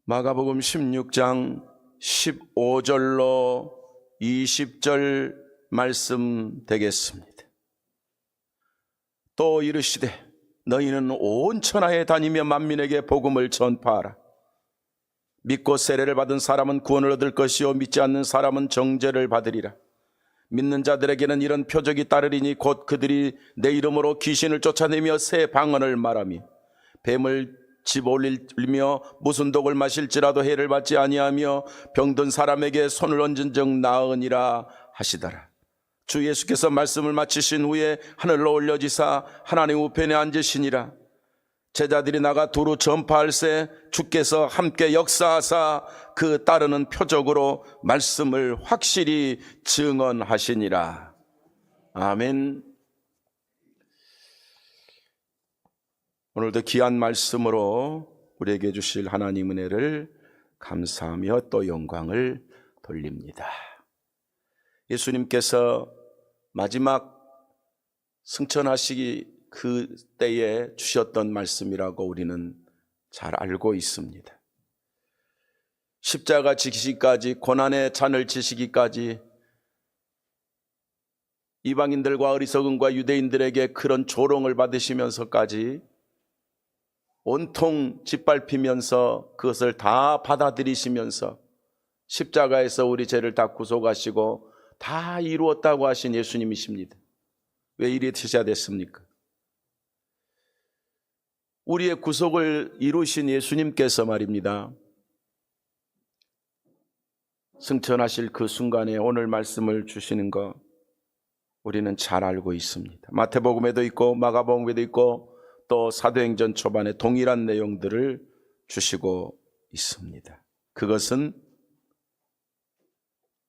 마가복음 16장 15절로 20절 말씀 되겠습니다. 또 이르시되 너희는 온 천하에 다니며 만민에게 복음을 전파하라. 믿고 세례를 받은 사람은 구원을 얻을 것이요 믿지 않는 사람은 정죄를 받으리라. 믿는 자들에게는 이런 표적이 따르리니 곧 그들이 내 이름으로 귀신을 쫓아내며 새 방언을 말하며 뱀을 집어올리며 무슨 독을 마실지라도 해를 받지 아니하며 병든 사람에게 손을 얹은 적 나으니라 하시더라. 주 예수께서 말씀을 마치신 후에 하늘로 올려지사 하나님 우편에 앉으시니라. 제자들이 나가 두루 전파할새 주께서 함께 역사하사 그 따르는 표적으로 말씀을 확실히 증언하시니라. 아멘. 오늘도 귀한 말씀으로 우리에게 주실 하나님 은혜를 감사하며 또 영광을 돌립니다. 예수님께서 마지막 승천하시기 그 때에 주셨던 말씀이라고 우리는 잘 알고 있습니다. 십자가 지시기까지, 고난의 잔을 지시기까지 이방인들과 어리석음과 유대인들에게 그런 조롱을 받으시면서까지 온통 짓밟히면서 그것을 다 받아들이시면서 십자가에서 우리 죄를 다 구속하시고 다 이루었다고 하신 예수님이십니다. 왜 이리 드셔야 됐습니까? 우리의 구속을 이루신 예수님께서 말입니다, 승천하실 그 순간에 오늘 말씀을 주시는 거 우리는 잘 알고 있습니다. 마태복음에도 있고 마가복음에도 있고 또 사도행전 초반에 동일한 내용들을 주시고 있습니다. 그것은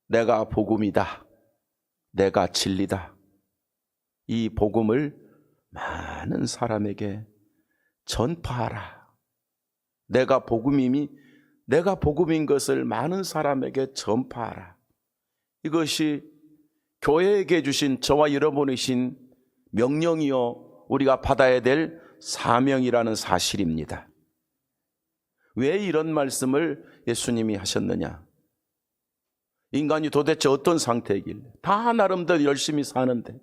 내가 복음이다, 내가 진리다, 이 복음을 많은 사람에게 전파하라. 내가 복음인 것을 많은 사람에게 전파하라. 이것이 교회에게 주신 저와 여러분이 신 명령이요 우리가 받아야 될 사명이라는 사실입니다. 왜 이런 말씀을 예수님이 하셨느냐? 인간이 도대체 어떤 상태이길래? 다 나름대로 열심히 사는데,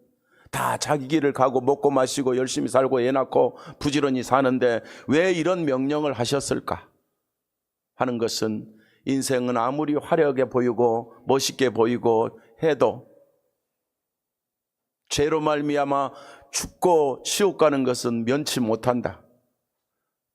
다 자기 길을 가고 먹고 마시고 열심히 살고 애 낳고 부지런히 사는데 왜 이런 명령을 하셨을까 하는 것은, 인생은 아무리 화려하게 보이고 멋있게 보이고 해도 죄로 말미암아 죽고 지옥 가는 것은 면치 못한다.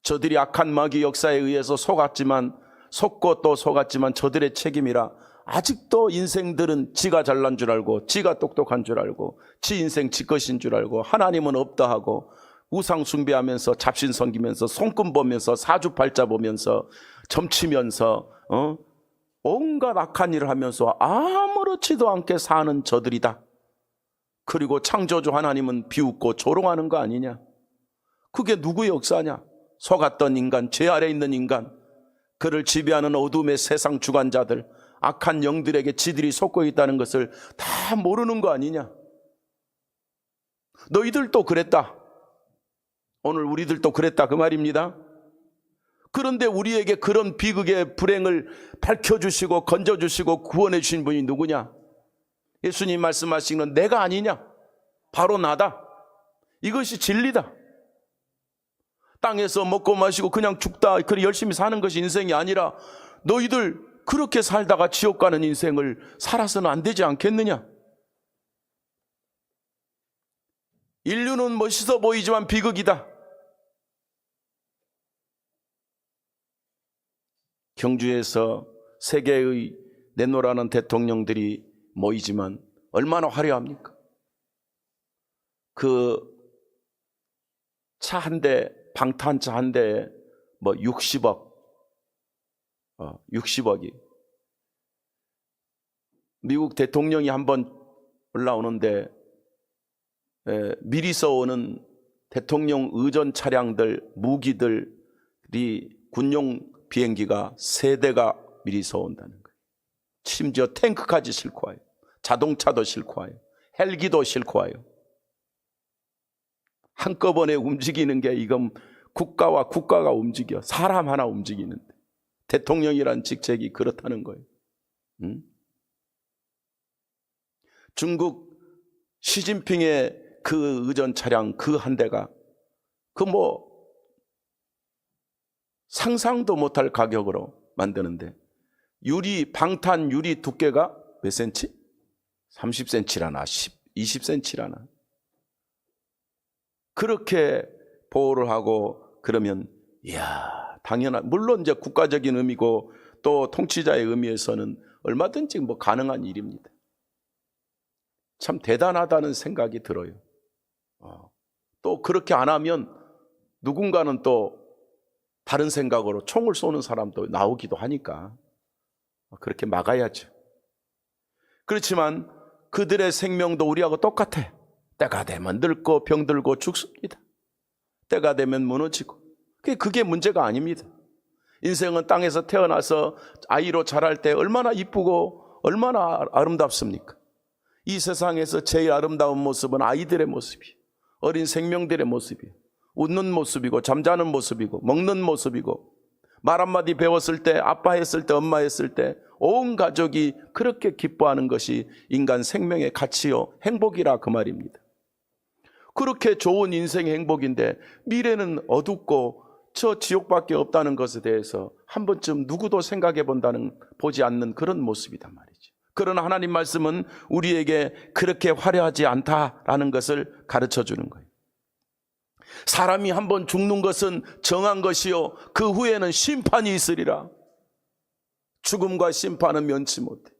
저들이 악한 마귀 역사에 의해서 속고 또 속았지만 저들의 책임이라. 아직도 인생들은 지가 잘난 줄 알고 지가 똑똑한 줄 알고 지 인생 지 것인 줄 알고 하나님은 없다 하고 우상 숭배하면서 잡신 섬기면서 손금 보면서 사주팔자 보면서 점치면서 온갖 악한 일을 하면서 아무렇지도 않게 사는 저들이다. 그리고 창조주 하나님은 비웃고 조롱하는 거 아니냐? 그게 누구의 역사냐? 속았던 인간, 죄 아래 있는 인간, 그를 지배하는 어둠의 세상 주관자들, 악한 영들에게 지들이 속고 있다는 것을 다 모르는 거 아니냐? 너희들도 그랬다. 오늘 우리들도 그랬다 그 말입니다. 그런데 우리에게 그런 비극의 불행을 밝혀주시고 건져주시고 구원해 주신 분이 누구냐? 예수님 말씀하시는 내가 아니냐? 바로 나다. 이것이 진리다. 땅에서 먹고 마시고 그냥 죽다, 그래 열심히 사는 것이 인생이 아니라 너희들 그렇게 살다가 지옥 가는 인생을 살아서는 안 되지 않겠느냐? 인류는 멋있어 보이지만 비극이다. 경주에서 세계의 내노라는 대통령들이 모이지만 얼마나 화려합니까? 그 차 한 대, 방탄차 한 대에 60억이. 미국 대통령이 한번 올라오는데 미리서 오는 대통령 의전 차량들, 무기들이 군용 비행기가 3대가 미리서 온다는 거예요. 심지어 탱크까지 싣고 와요. 자동차도 싣고 와요. 헬기도 싣고 와요. 한꺼번에 움직이는 게 이건 국가와 국가가 움직여. 사람 하나 움직이는데 대통령이란 직책이 그렇다는 거예요. 중국 시진핑의 그 의전 차량 그 한 대가 상상도 못할 가격으로 만드는데 방탄 유리 두께가 몇 센치? 30cm라나 20cm라나 그렇게 보호를 하고 그러면 당연한, 물론 이제 국가적인 의미고 또 통치자의 의미에서는 얼마든지 가능한 일입니다. 참 대단하다는 생각이 들어요. 또 그렇게 안 하면 누군가는 또 다른 생각으로 총을 쏘는 사람도 나오기도 하니까 그렇게 막아야죠. 그렇지만 그들의 생명도 우리하고 똑같아. 때가 되면 늙고 병들고 죽습니다. 때가 되면 무너지고. 그게 문제가 아닙니다. 인생은 땅에서 태어나서 아이로 자랄 때 얼마나 이쁘고 얼마나 아름답습니까? 이 세상에서 제일 아름다운 모습은 아이들의 모습이에요. 어린 생명들의 모습이에요. 웃는 모습이고 잠자는 모습이고 먹는 모습이고 말 한마디 배웠을 때, 아빠 했을 때, 엄마 했을 때 온 가족이 그렇게 기뻐하는 것이 인간 생명의 가치요 행복이라 그 말입니다. 그렇게 좋은 인생의 행복인데 미래는 어둡고 저 지옥밖에 없다는 것에 대해서 한 번쯤 누구도 생각해 보지 않는 그런 모습이단 말이죠. 그러나 하나님 말씀은 우리에게 그렇게 화려하지 않다라는 것을 가르쳐 주는 거예요. 사람이 한 번 죽는 것은 정한 것이요 그 후에는 심판이 있으리라. 죽음과 심판은 면치 못해.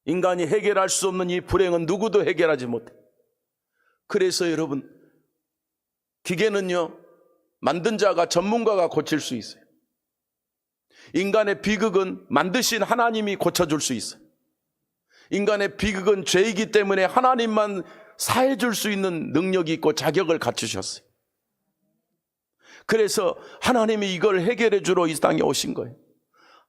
인간이 해결할 수 없는 이 불행은 누구도 해결하지 못해. 그래서 여러분, 기계는요 만든 자가, 전문가가 고칠 수 있어요. 인간의 비극은 만드신 하나님이 고쳐줄 수 있어요. 인간의 비극은 죄이기 때문에 하나님만 사해줄 수 있는 능력이 있고 자격을 갖추셨어요. 그래서 하나님이 이걸 해결해 주러 이 땅에 오신 거예요.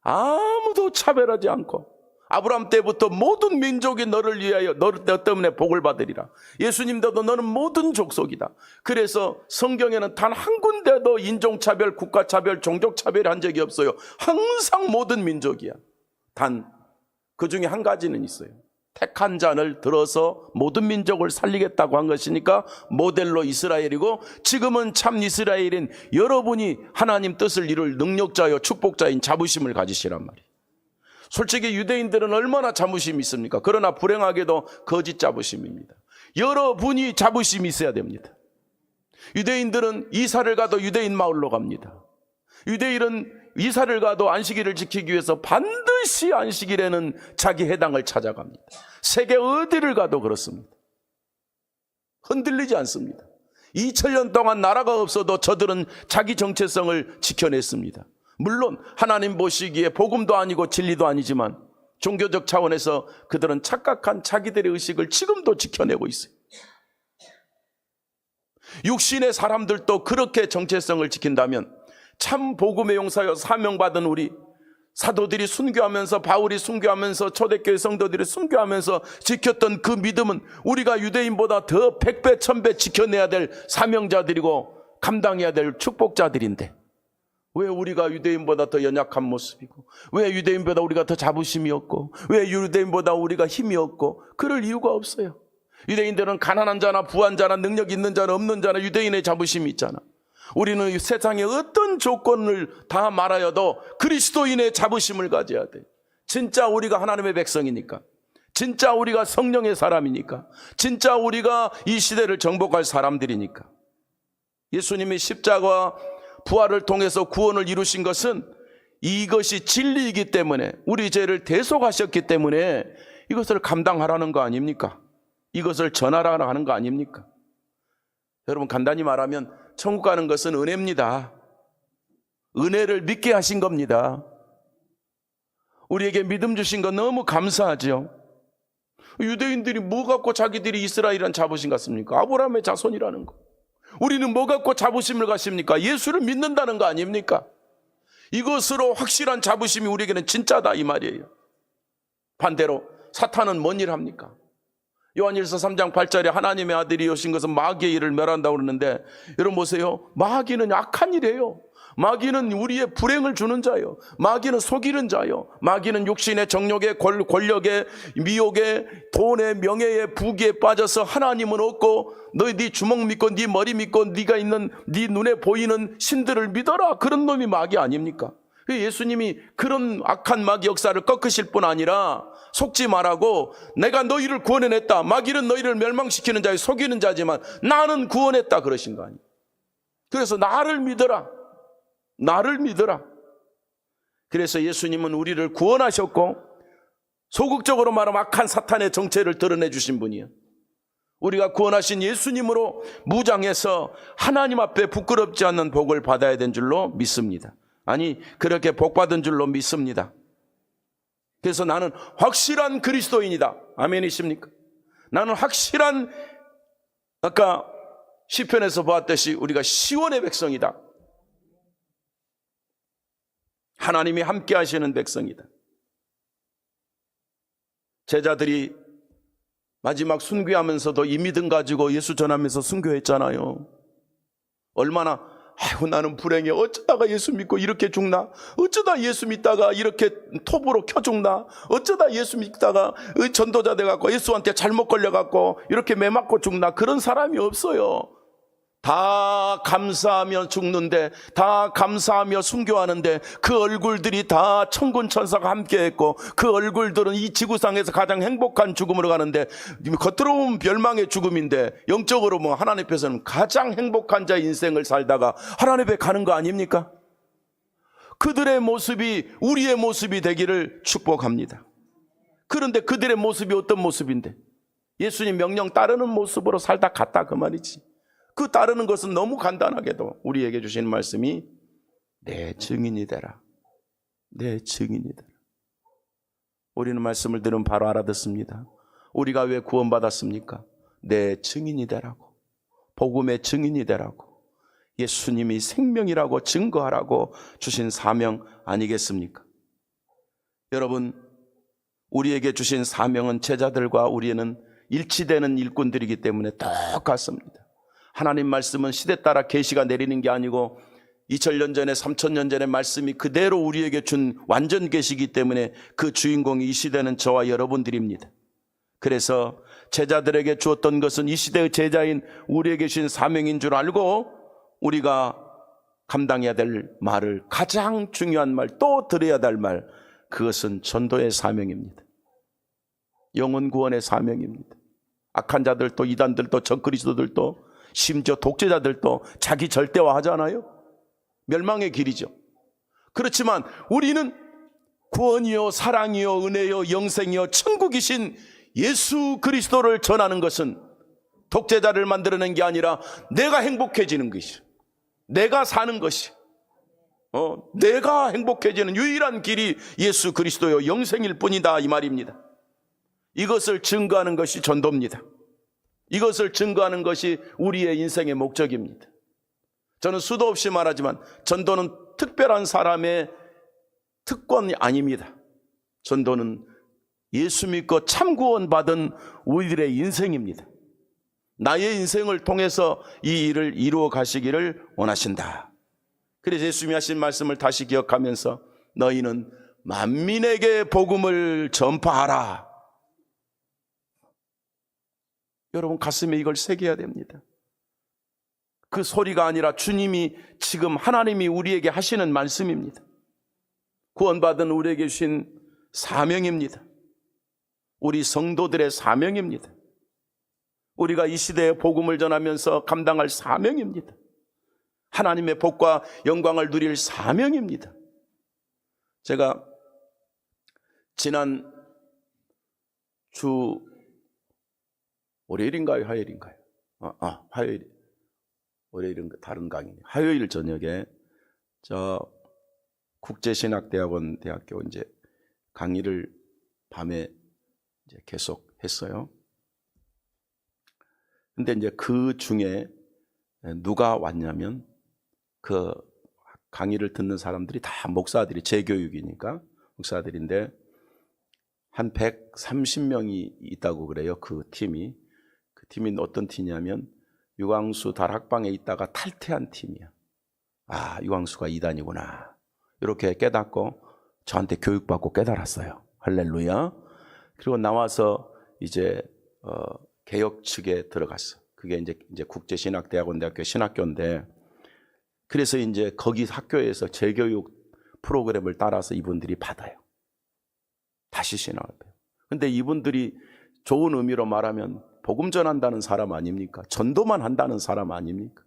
아무도 차별하지 않고 아브라함 때부터 모든 민족이 너를 위하여 너 때문에 복을 받으리라. 예수님도 너는 모든 족속이다. 그래서 성경에는 단 한 군데도 인종차별, 국가차별, 종족차별 한 적이 없어요. 항상 모든 민족이야. 단 그 중에 한 가지는 있어요. 택한 자를 들어서 모든 민족을 살리겠다고 한 것이니까 모델로 이스라엘이고, 지금은 참 이스라엘인 여러분이 하나님 뜻을 이룰 능력자요 축복자인 자부심을 가지시란 말이에요. 솔직히 유대인들은 얼마나 자부심이 있습니까? 그러나 불행하게도 거짓 자부심입니다. 여러분이 자부심이 있어야 됩니다. 유대인들은 이사를 가도 유대인 마을로 갑니다. 유대인은 이사를 가도 안식일을 지키기 위해서 반드시 안식일에는 자기 해당을 찾아갑니다. 세계 어디를 가도 그렇습니다. 흔들리지 않습니다. 2000년 동안 나라가 없어도 저들은 자기 정체성을 지켜냈습니다. 물론 하나님 보시기에 복음도 아니고 진리도 아니지만 종교적 차원에서 그들은 착각한 자기들의 의식을 지금도 지켜내고 있어요. 육신의 사람들도 그렇게 정체성을 지킨다면 참 복음의 용사여 사명받은 우리 사도들이 순교하면서, 바울이 순교하면서, 초대교회 성도들이 순교하면서 지켰던 그 믿음은 우리가 유대인보다 더 100배 1000배 지켜내야 될 사명자들이고 감당해야 될 축복자들인데, 왜 우리가 유대인보다 더 연약한 모습이고, 왜 유대인보다 우리가 더 자부심이 없고, 왜 유대인보다 우리가 힘이 없고, 그럴 이유가 없어요. 유대인들은 가난한 자나 부한 자나 능력 있는 자나 없는 자나 유대인의 자부심이 있잖아. 우리는 세상의 어떤 조건을 다 말하여도 그리스도인의 자부심을 가져야 돼. 진짜 우리가 하나님의 백성이니까, 진짜 우리가 성령의 사람이니까, 진짜 우리가 이 시대를 정복할 사람들이니까. 예수님이 십자가와 부활을 통해서 구원을 이루신 것은 이것이 진리이기 때문에, 우리 죄를 대속하셨기 때문에 이것을 감당하라는 거 아닙니까? 이것을 전하라고 하는 거 아닙니까? 여러분, 간단히 말하면 천국 가는 것은 은혜입니다. 은혜를 믿게 하신 겁니다. 우리에게 믿음 주신 건 너무 감사하죠. 유대인들이 뭐 갖고 자기들이 이스라엘이란 자부심 갖습니까? 아브라함의 자손이라는 거. 우리는 뭐 갖고 자부심을 갖습니까? 예수를 믿는다는 거 아닙니까? 이것으로 확실한 자부심이 우리에게는 진짜다 이 말이에요. 반대로 사탄은 뭔 일 합니까? 요한일서 3장 8절에 하나님의 아들이 오신 것은 마귀의 일을 멸한다고 그러는데, 여러분 보세요. 마귀는 악한 일이에요. 마귀는 우리의 불행을 주는 자요. 마귀는 속이는 자요. 마귀는 육신의 정욕에 권력에 미혹에 돈에 명예에 부귀에 빠져서 하나님은 없고 너희 네 주먹 믿고 네 머리 믿고 네가 있는 네 눈에 보이는 신들을 믿어라. 그런 놈이 마귀 아닙니까? 예수님이 그런 악한 마귀 역사를 꺾으실 뿐 아니라 속지 말라고 내가 너희를 구원해냈다. 마귀는 너희를 멸망시키는 자요 속이는 자지만 나는 구원했다 그러신 거 아니에요. 그래서 나를 믿어라. 나를 믿어라. 그래서 예수님은 우리를 구원하셨고 소극적으로 말하면 악한 사탄의 정체를 드러내 주신 분이에요. 우리가 구원하신 예수님으로 무장해서 하나님 앞에 부끄럽지 않는 복을 받아야 된 줄로 믿습니다. 아니, 그렇게 복 받은 줄로 믿습니다. 그래서 나는 확실한 그리스도인이다. 아멘이십니까? 나는 확실한, 아까 시편에서 보았듯이 우리가 시온의 백성이다. 하나님이 함께 하시는 백성이다. 제자들이 마지막 순교하면서도 이 믿음 가지고 예수 전하면서 순교했잖아요. 얼마나 아이고 나는 불행해. 어쩌다가 예수 믿고 이렇게 죽나? 어쩌다 예수 믿다가 이렇게 톱으로 켜 죽나? 어쩌다 예수 믿다가 전도자 돼갖고 예수한테 잘못 걸려갖고 이렇게 매 맞고 죽나? 그런 사람이 없어요. 다 감사하며 죽는데, 다 감사하며 순교하는데 그 얼굴들이 다 천군 천사가 함께했고 그 얼굴들은 이 지구상에서 가장 행복한 죽음으로 가는데, 겉으로는 멸망의 죽음인데 영적으로 뭐 하나님 앞에서는 가장 행복한 자의 인생을 살다가 하나님 앞에 가는 거 아닙니까? 그들의 모습이 우리의 모습이 되기를 축복합니다. 그런데 그들의 모습이 어떤 모습인데? 예수님 명령 따르는 모습으로 살다 갔다 그 말이지. 그 따르는 것은 너무 간단하게도 우리에게 주시는 말씀이 내 증인이 되라. 내 증인이 되라. 우리는 말씀을 들으면 바로 알아듣습니다. 우리가 왜 구원받았습니까? 내 증인이 되라고. 복음의 증인이 되라고. 예수님이 생명이라고 증거하라고 주신 사명 아니겠습니까? 여러분, 우리에게 주신 사명은 제자들과 우리는 일치되는 일꾼들이기 때문에 똑같습니다. 하나님 말씀은 시대 따라 계시가 내리는 게 아니고 2000년 전에 3000년 전에 말씀이 그대로 우리에게 준 완전 계시이기 때문에 그 주인공이 이 시대는 저와 여러분들입니다. 그래서 제자들에게 주었던 것은 이 시대의 제자인 우리에게 주신 사명인 줄 알고 우리가 감당해야 될 말을, 가장 중요한 말, 또 들어야 될 말, 그것은 전도의 사명입니다. 영혼 구원의 사명입니다. 악한 자들도 이단들도 적그리스도들도 심지어 독재자들도 자기 절대화 하잖아요. 멸망의 길이죠. 그렇지만 우리는 구원이요 사랑이요 은혜요 영생이요 천국이신 예수 그리스도를 전하는 것은 독재자를 만들어낸 게 아니라 내가 행복해지는 것이, 내가 사는 것이, 내가 행복해지는 유일한 길이 예수 그리스도요 영생일 뿐이다 이 말입니다. 이것을 증거하는 것이 전도입니다. 이것을 증거하는 것이 우리의 인생의 목적입니다. 저는 수도 없이 말하지만 전도는 특별한 사람의 특권이 아닙니다. 전도는 예수 믿고 참 구원받은 우리들의 인생입니다. 나의 인생을 통해서 이 일을 이루어 가시기를 원하신다. 그래서 예수님이 하신 말씀을 다시 기억하면서 너희는 만민에게 복음을 전파하라. 여러분 가슴에 이걸 새겨야 됩니다. 그 소리가 아니라 주님이 지금 하나님이 우리에게 하시는 말씀입니다. 구원받은 우리에게 주신 사명입니다. 우리 성도들의 사명입니다. 우리가 이 시대에 복음을 전하면서 감당할 사명입니다. 하나님의 복과 영광을 누릴 사명입니다. 제가 지난 주 월요일인가요? 화요일인가요? 화요일. 월요일은 다른 강의네. 화요일 저녁에 저 국제신학대학원 대학교 이제 강의를 밤에 이제 계속 했어요. 근데 이제 그 중에 누가 왔냐면 그 강의를 듣는 사람들이 다 목사들이, 재교육이니까 목사들인데 한 130명이 있다고 그래요. 그 팀이. 그 팀이 어떤 팀이냐면 유광수 다락방에 있다가 탈퇴한 팀이야. 아, 유광수가 이단이구나. 이렇게 깨닫고 저한테 교육받고 깨달았어요. 할렐루야. 그리고 나와서 이제 개혁 측에 들어갔어. 그게 이제 국제신학대학원대학교 신학교인데, 그래서 이제 거기 학교에서 재교육 프로그램을 따라서 이분들이 받아요. 다시 신학을 배워. 근데 이분들이 좋은 의미로 말하면 복음 전한다는 사람 아닙니까? 전도만 한다는 사람 아닙니까?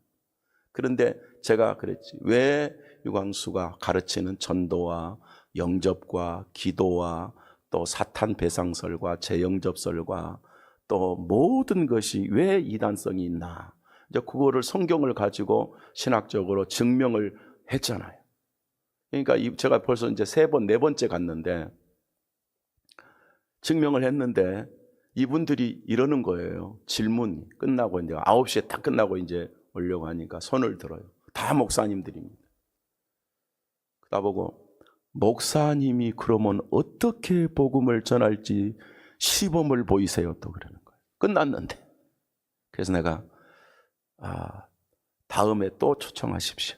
그런데 제가 그랬지. 왜 유광수가 가르치는 전도와 영접과 기도와 또 사탄 배상설과 재영접설과 또 모든 것이 왜 이단성이 있나? 이제 그거를 성경을 가지고 신학적으로 증명을 했잖아요. 그러니까 제가 벌써 이제 3번, 4번째 갔는데 증명을 했는데 이분들이 이러는 거예요. 질문 끝나고 이제 9시에 딱 끝나고 이제 오려고 하니까 손을 들어요. 다 목사님들입니다. 나보고 목사님이 그러면 어떻게 복음을 전할지 시범을 보이세요 또 그러는 거예요. 끝났는데. 그래서 내가 다음에 또 초청하십시오.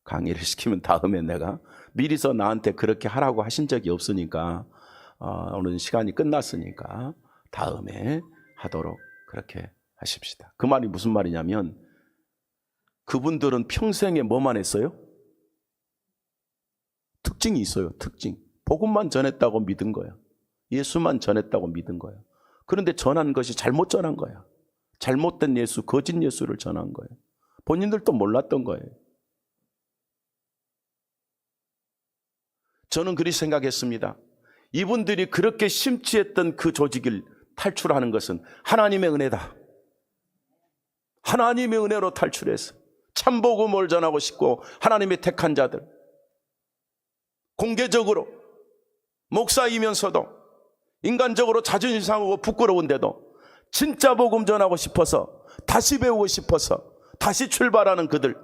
강의를 시키면 다음에 내가 미리서 나한테 그렇게 하라고 하신 적이 없으니까 오늘 시간이 끝났으니까 다음에 하도록 그렇게 하십시다. 그 말이 무슨 말이냐면 그분들은 평생에 뭐만 했어요? 특징이 있어요. 특징. 복음만 전했다고 믿은 거야. 예수만 전했다고 믿은 거야. 그런데 전한 것이 잘못 전한 거야. 잘못된 예수, 거짓 예수를 전한 거예요. 본인들도 몰랐던 거예요. 저는 그리 생각했습니다. 이분들이 그렇게 심취했던 그 조직을 탈출하는 것은 하나님의 은혜다. 하나님의 은혜로 탈출해서 참복음을 전하고 싶고 하나님의 택한 자들, 공개적으로 목사이면서도 인간적으로 자존심 상하고 부끄러운데도 진짜 복음 전하고 싶어서 다시 배우고 싶어서 다시 출발하는 그들,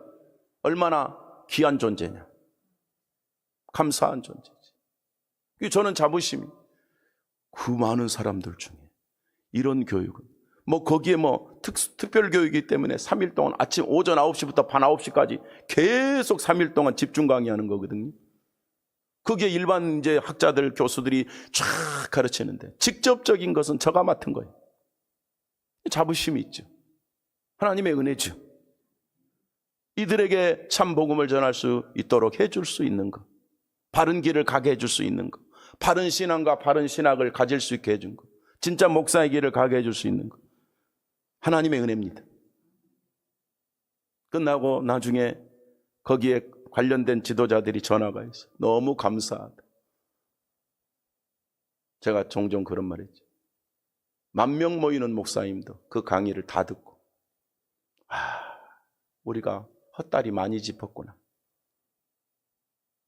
얼마나 귀한 존재냐, 감사한 존재지. 저는 자부심이 그 많은 사람들 중에 이런 교육은 거기에 특별 교육이기 때문에 3일 동안 아침 오전 9시부터 밤 9시까지 계속 3일 동안 집중 강의하는 거거든요. 그게 일반 이제 학자들, 교수들이 쫙 가르치는데 직접적인 것은 저가 맡은 거예요. 자부심이 있죠. 하나님의 은혜죠. 이들에게 참 복음을 전할 수 있도록 해줄 수 있는 것, 바른 길을 가게 해줄 수 있는 것, 바른 신앙과 바른 신학을 가질 수 있게 해준 것, 진짜 목사의 길을 가게 해줄 수 있는 것, 하나님의 은혜입니다. 끝나고 나중에 거기에 관련된 지도자들이 전화가 있어요. 너무 감사하다. 제가 종종 그런 말 했죠. 10,000명 모이는 목사님도 그 강의를 다 듣고 우리가 헛다리 많이 짚었구나.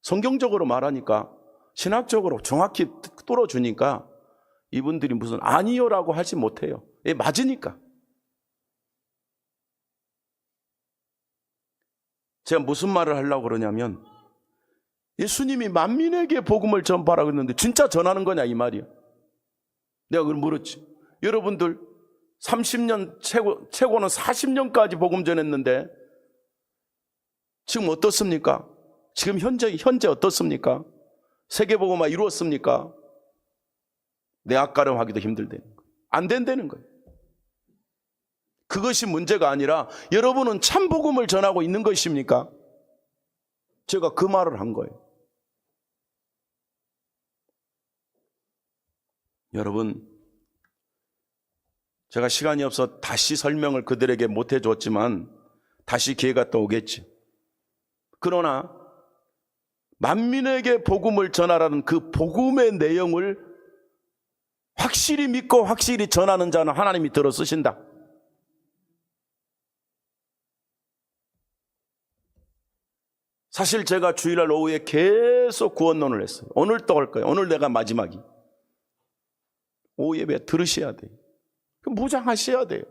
성경적으로 말하니까, 신학적으로 정확히 뚫어주니까 이분들이 무슨 아니요라고 하지 못해요. 맞으니까. 제가 무슨 말을 하려고 그러냐면, 예수님이 만민에게 복음을 전파라고 했는데 진짜 전하는 거냐 이 말이야. 내가 그걸 물었지. 여러분들 30년, 최고는 40년까지 복음 전했는데 지금 어떻습니까? 지금 현재 어떻습니까? 세계복음화 이루었습니까? 내 앞가름하기도 힘들다는 거예요. 안 된다는 거예요. 그것이 문제가 아니라 여러분은 참 복음을 전하고 있는 것입니까? 제가 그 말을 한 거예요. 여러분, 제가 시간이 없어 다시 설명을 그들에게 못 해줬지만 다시 기회가 또 오겠지. 그러나 만민에게 복음을 전하라는 그 복음의 내용을 확실히 믿고 확실히 전하는 자는 하나님이 들어 쓰신다. 사실 제가 주일날 오후에 계속 구원론을 했어요. 오늘 또 할 거예요. 오늘 내가 마지막이. 오후 예배 들으셔야 돼요. 무장하셔야 돼요.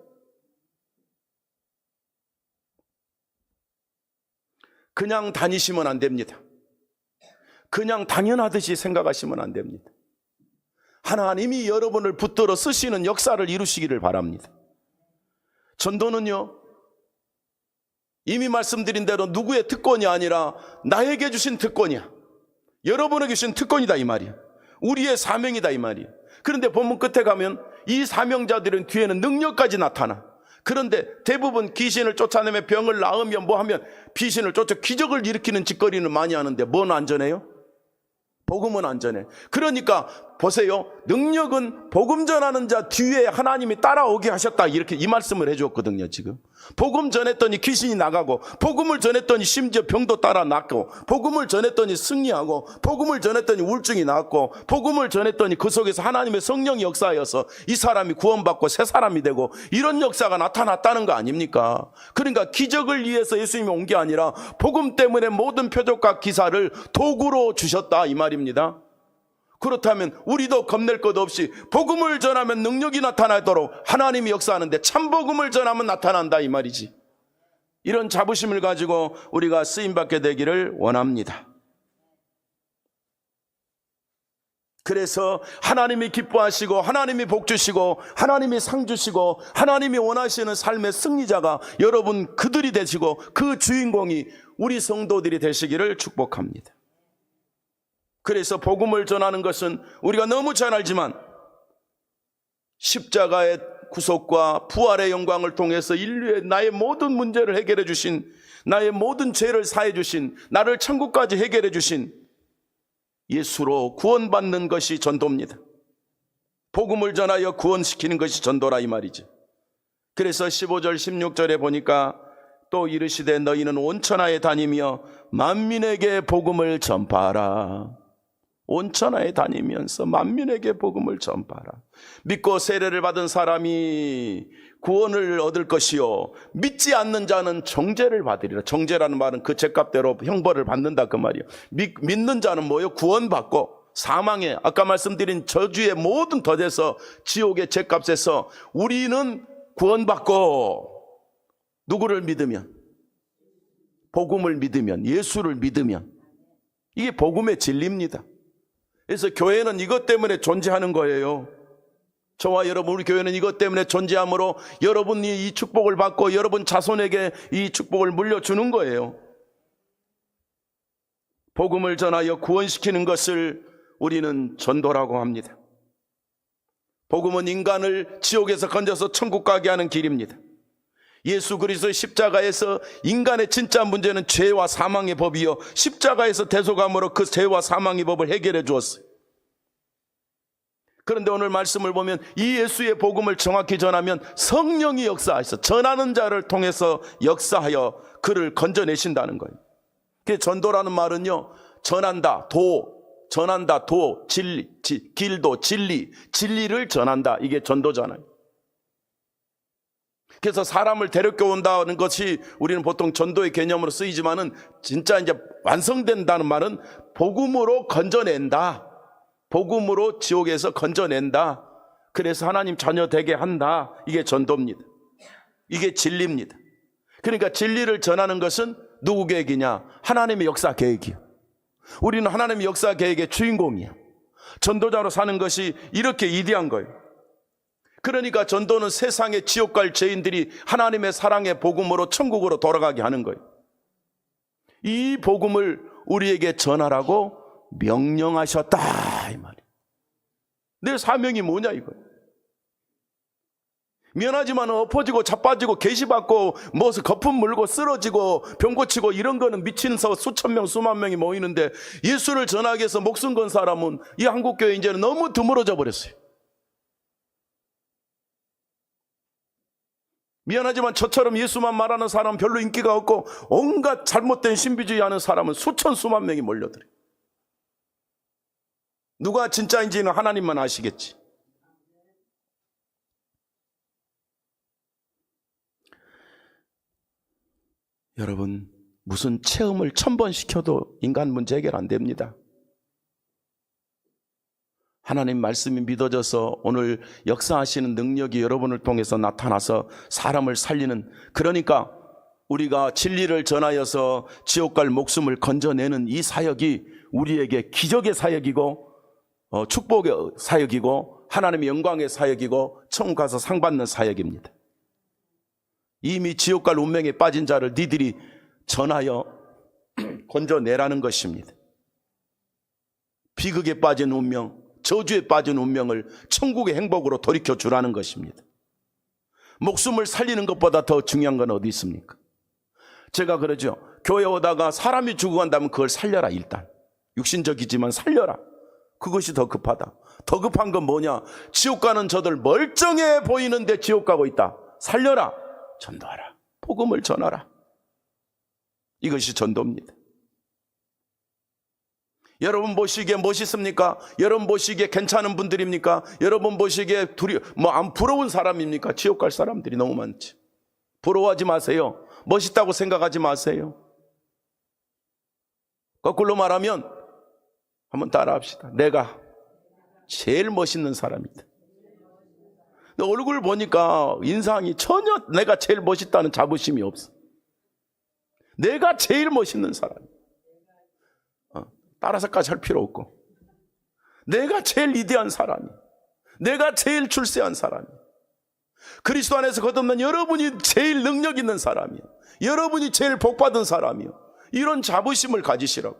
그냥 다니시면 안 됩니다. 그냥 당연하듯이 생각하시면 안 됩니다. 하나님이 여러분을 붙들어 쓰시는 역사를 이루시기를 바랍니다. 전도는요, 이미 말씀드린 대로 누구의 특권이 아니라 나에게 주신 특권이야. 여러분에게 주신 특권이다 이 말이야. 우리의 사명이다 이 말이야. 그런데 본문 끝에 가면 이 사명자들은 뒤에는 능력까지 나타나. 그런데 대부분 귀신을 쫓아내며 병을 나으며 뭐 하면 귀신을 쫓아 기적을 일으키는 짓거리는 많이 하는데 뭔 안전해요? 복음은 안전해. 그러니까 보세요. 능력은 복음 전하는 자 뒤에 하나님이 따라오게 하셨다. 이렇게 이 말씀을 해주었거든요 지금. 복음 전했더니 귀신이 나가고, 복음을 전했더니 심지어 병도 따라 낫고, 복음을 전했더니 승리하고, 복음을 전했더니 우울증이 나았고, 복음을 전했더니 그 속에서 하나님의 성령이 역사하여서 이 사람이 구원받고 새 사람이 되고, 이런 역사가 나타났다는 거 아닙니까? 그러니까 기적을 위해서 예수님이 온 게 아니라 복음 때문에 모든 표적과 기사를 도구로 주셨다 이 말입니다. 그렇다면 우리도 겁낼 것 없이 복음을 전하면 능력이 나타나도록 하나님이 역사하는데 참복음을 전하면 나타난다 이 말이지. 이런 자부심을 가지고 우리가 쓰임받게 되기를 원합니다. 그래서 하나님이 기뻐하시고 하나님이 복 주시고 하나님이 상 주시고 하나님이 원하시는 삶의 승리자가 여러분 그들이 되시고 그 주인공이 우리 성도들이 되시기를 축복합니다. 그래서 복음을 전하는 것은 우리가 너무 잘 알지만 십자가의 구속과 부활의 영광을 통해서 인류의 나의 모든 문제를 해결해 주신, 나의 모든 죄를 사해 주신, 나를 천국까지 해결해 주신 예수로 구원받는 것이 전도입니다. 복음을 전하여 구원시키는 것이 전도라 이 말이죠. 그래서 15절 16절에 보니까 또 이르시되 너희는 온 천하에 다니며 만민에게 복음을 전파하라. 온 천하에 다니면서 만민에게 복음을 전파하라. 믿고 세례를 받은 사람이 구원을 얻을 것이요 믿지 않는 자는 정죄를 받으리라. 정죄라는 말은 그 죄값대로 형벌을 받는다 그 말이에요. 믿는 자는 뭐예요? 구원받고 사망에 아까 말씀드린 저주의 모든 덫에서 지옥의 죄값에서 우리는 구원받고 누구를 믿으면? 복음을 믿으면, 예수를 믿으면. 이게 복음의 진리입니다. 그래서 교회는 이것 때문에 존재하는 거예요. 저와 여러분, 우리 교회는 이것 때문에 존재하므로 여러분이 이 축복을 받고 여러분 자손에게 이 축복을 물려주는 거예요. 복음을 전하여 구원시키는 것을 우리는 전도라고 합니다. 복음은 인간을 지옥에서 건져서 천국 가게 하는 길입니다. 예수 그리스도의 십자가에서 인간의 진짜 문제는 죄와 사망의 법이요 십자가에서 대속함으로 그 죄와 사망의 법을 해결해 주었어요. 그런데 오늘 말씀을 보면 이 예수의 복음을 정확히 전하면 성령이 역사하셔서 전하는 자를 통해서 역사하여 그를 건져내신다는 거예요. 그 전도라는 말은요, 전한다, 진리, 길도, 진리를 전한다. 이게 전도잖아요. 그래서 사람을 데려겨 온다는 것이 우리는 보통 전도의 개념으로 쓰이지만은 진짜 이제 완성된다는 말은 복음으로 건져낸다. 복음으로 지옥에서 건져낸다. 그래서 하나님 자녀 되게 한다. 이게 전도입니다. 이게 진리입니다. 그러니까 진리를 전하는 것은 누구 계획이냐? 하나님의 역사 계획이야. 우리는 하나님의 역사 계획의 주인공이야. 전도자로 사는 것이 이렇게 이대한 거예요. 그러니까 전도는 세상의 지옥 갈 죄인들이 하나님의 사랑의 복음으로 천국으로 돌아가게 하는 거예요. 이 복음을 우리에게 전하라고 명령하셨다 이 말이에요. 내 사명이 뭐냐 이거예요. 미안하지만 엎어지고 자빠지고 계시받고 무엇을 거품 물고 쓰러지고 병 고치고 이런 거는 미친 수천 명 수만 명이 모이는데 예수를 전하기 위해서 목숨 건 사람은 이 한국교회 이제는 너무 드물어져 버렸어요. 미안하지만 저처럼 예수만 말하는 사람은 별로 인기가 없고 온갖 잘못된 신비주의 하는 사람은 수천 수만 명이 몰려들어요. 누가 진짜인지는 하나님만 아시겠지. 여러분, 무슨 체험을 1000번 시켜도 인간 문제 해결 안 됩니다. 하나님 말씀이 믿어져서 오늘 역사하시는 능력이 여러분을 통해서 나타나서 사람을 살리는, 그러니까 우리가 진리를 전하여서 지옥 갈 목숨을 건져내는 이 사역이 우리에게 기적의 사역이고 축복의 사역이고 하나님의 영광의 사역이고 천국 가서 상 받는 사역입니다. 이미 지옥 갈 운명에 빠진 자를 니들이 전하여 건져내라는 것입니다. 비극에 빠진 운명, 저주에 빠진 운명을 천국의 행복으로 돌이켜 주라는 것입니다. 목숨을 살리는 것보다 더 중요한 건 어디 있습니까? 제가 그러죠. 교회 오다가 사람이 죽어간다면 그걸 살려라. 일단 육신적이지만 살려라. 그것이 더 급하다. 더 급한 건 뭐냐? 지옥 가는 저들 멀쩡해 보이는데 지옥 가고 있다. 살려라. 전도하라. 복음을 전하라. 이것이 전도입니다. 여러분 보시기에 멋있습니까? 여러분 보시기에 괜찮은 분들입니까? 여러분 보시기에 안 부러운 사람입니까? 지옥 갈 사람들이 너무 많지. 부러워하지 마세요. 멋있다고 생각하지 마세요. 거꾸로 말하면 한번 따라합시다. 내가 제일 멋있는 사람이다. 얼굴 보니까 인상이 전혀 내가 제일 멋있다는 자부심이 없어. 내가 제일 멋있는 사람이야. 따라서까지 할 필요 없고, 내가 제일 위대한 사람이야. 내가 제일 출세한 사람이야. 그리스도 안에서 거듭난 여러분이 제일 능력 있는 사람이야. 여러분이 제일 복받은 사람이야. 이런 자부심을 가지시라고.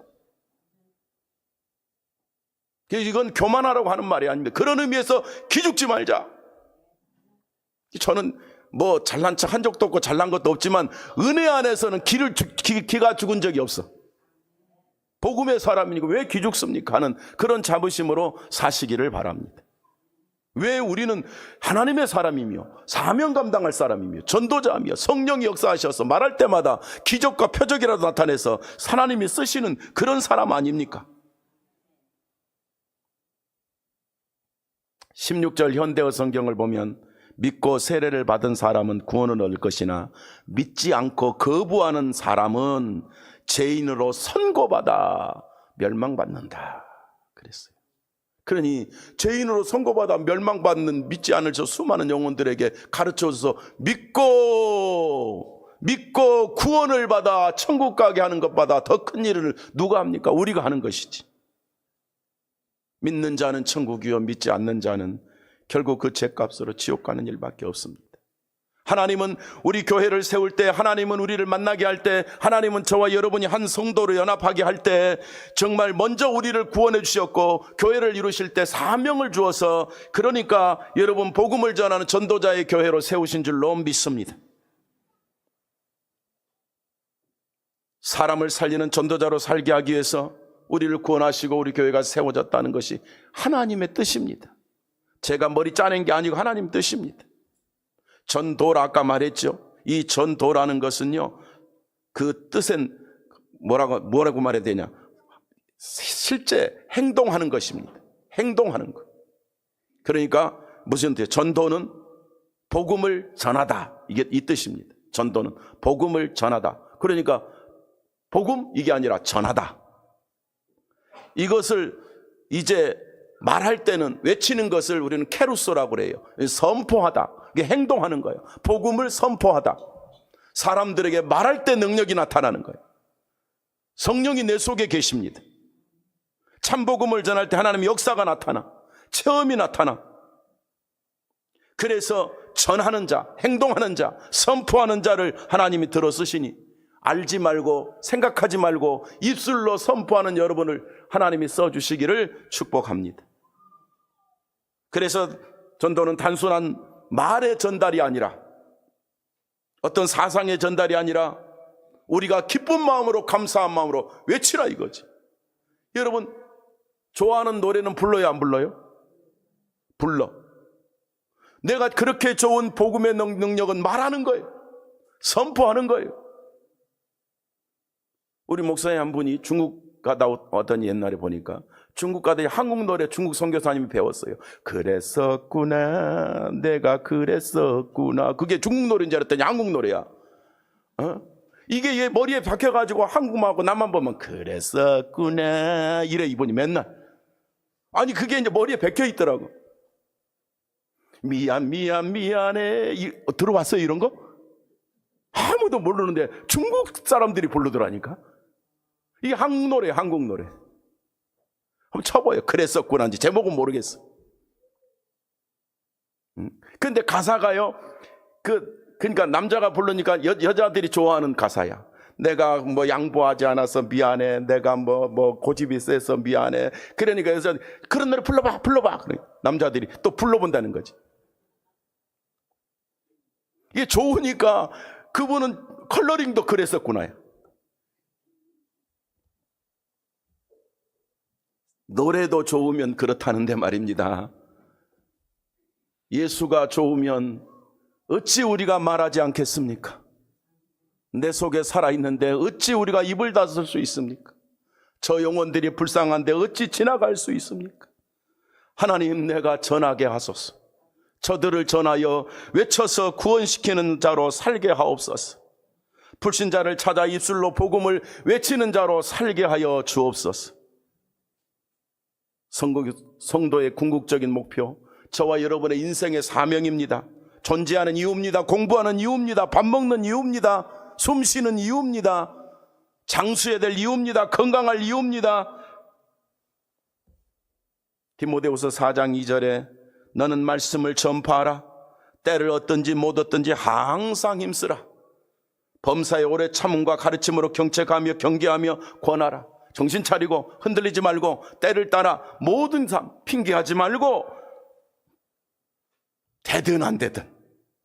이건 교만하라고 하는 말이 아닙니다. 그런 의미에서 기죽지 말자. 저는 뭐 잘난 척 한 적도 없고 잘난 것도 없지만 은혜 안에서는 기가 죽은 적이 없어. 복음의 사람이니까 왜 기죽습니까 하는 그런 자부심으로 사시기를 바랍니다. 왜 우리는 하나님의 사람이며 사명 감당할 사람이며 전도자이며 성령이 역사하셔서 말할 때마다 기적과 표적이라도 나타내서 하나님이 쓰시는 그런 사람 아닙니까? 16절 현대어 성경을 보면 믿고 세례를 받은 사람은 구원을 얻을 것이나 믿지 않고 거부하는 사람은 죄인으로 선고받아 멸망받는다 그랬어요. 그러니 죄인으로 선고받아 멸망받는 믿지 않을 저 수많은 영혼들에게 가르쳐줘서 믿고 구원을 받아 천국 가게 하는 것보다 더 큰 일을 누가 합니까? 우리가 하는 것이지. 믿는 자는 천국이요 믿지 않는 자는 결국 그 죄값으로 지옥 가는 일밖에 없습니다. 하나님은 우리 교회를 세울 때, 하나님은 우리를 만나게 할 때, 하나님은 저와 여러분이 한 성도로 연합하게 할 때 정말 먼저 우리를 구원해 주셨고 교회를 이루실 때 사명을 주어서, 그러니까 여러분 복음을 전하는 전도자의 교회로 세우신 줄로 믿습니다. 사람을 살리는 전도자로 살게 하기 위해서 우리를 구원하시고 우리 교회가 세워졌다는 것이 하나님의 뜻입니다. 제가 머리 짜낸 게 아니고 하나님 뜻입니다. 전도라 아까 말했죠. 이 전도라는 것은요, 그 뜻은 뭐라고 말해야 되냐? 실제 행동하는 것입니다. 행동하는 것. 그러니까 무슨 뜻이에요? 전도는 복음을 전하다. 이게 이 뜻입니다. 전도는 복음을 전하다. 그러니까 복음 이게 아니라 전하다. 이것을 이제 말할 때는 외치는 것을 우리는 케루소라고 그래요. 선포하다. 이게 행동하는 거예요. 복음을 선포하다. 사람들에게 말할 때 능력이 나타나는 거예요. 성령이 내 속에 계십니다. 참복음을 전할 때 하나님의 역사가 나타나, 체험이 나타나. 그래서 전하는 자, 행동하는 자, 선포하는 자를 하나님이 들어 쓰시니 알지 말고 생각하지 말고 입술로 선포하는 여러분을 하나님이 써주시기를 축복합니다. 그래서 전도는 단순한 말의 전달이 아니라, 어떤 사상의 전달이 아니라 우리가 기쁜 마음으로 감사한 마음으로 외치라 이거지. 여러분 좋아하는 노래는 불러요 안 불러요? 불러. 내가 그렇게 좋은 복음의 능력은 말하는 거예요. 선포하는 거예요. 우리 목사님 한 분이 중국 가다 왔더니 옛날에 보니까 중국 가더니 한국 노래 중국 선교사님이 배웠어요. 그랬었구나, 내가 그랬었구나. 그게 중국 노래인 줄 알았더니 한국 노래야. 이게 얘 머리에 박혀가지고 한국말하고 나만 보면 그랬었구나 이래 이분이 맨날. 아니 그게 이제 머리에 박혀 있더라고. 미안해 들어봤어요 이런 거? 아무도 모르는데 중국 사람들이 부르더라니까. 이게 한국 노래, 한국 노래. 한번 쳐봐요. 그랬었구나인지 제목은 모르겠어. 근데 가사가요, 그 그러니까 남자가 부르니까 여자들이 좋아하는 가사야. 내가 뭐 양보하지 않아서 미안해. 내가 뭐 고집이 세서 미안해. 그러니까 여자 그런 노래 불러봐. 그러니까 남자들이 또 불러본다는 거지. 이게 좋으니까 그분은 컬러링도 그랬었구나. 노래도 좋으면 그렇다는데 말입니다. 예수가 좋으면 어찌 우리가 말하지 않겠습니까? 내 속에 살아있는데 어찌 우리가 입을 닫을 수 있습니까? 저 영혼들이 불쌍한데 어찌 지나갈 수 있습니까? 하나님, 내가 전하게 하소서. 저들을 전하여 외쳐서 구원시키는 자로 살게 하옵소서. 불신자를 찾아 입술로 복음을 외치는 자로 살게 하여 주옵소서. 성도의 궁극적인 목표, 저와 여러분의 인생의 사명입니다. 존재하는 이유입니다. 공부하는 이유입니다. 밥 먹는 이유입니다. 숨 쉬는 이유입니다. 장수해야 될 이유입니다. 건강할 이유입니다. 디모데후서 4장 2절에 너는 말씀을 전파하라. 때를 얻든지 못 얻든지 항상 힘쓰라. 범사에 오래 참음과 가르침으로 경책하며 경계하며 권하라. 정신 차리고 흔들리지 말고 때를 따라 모든 삶 핑계하지 말고 되든 안 되든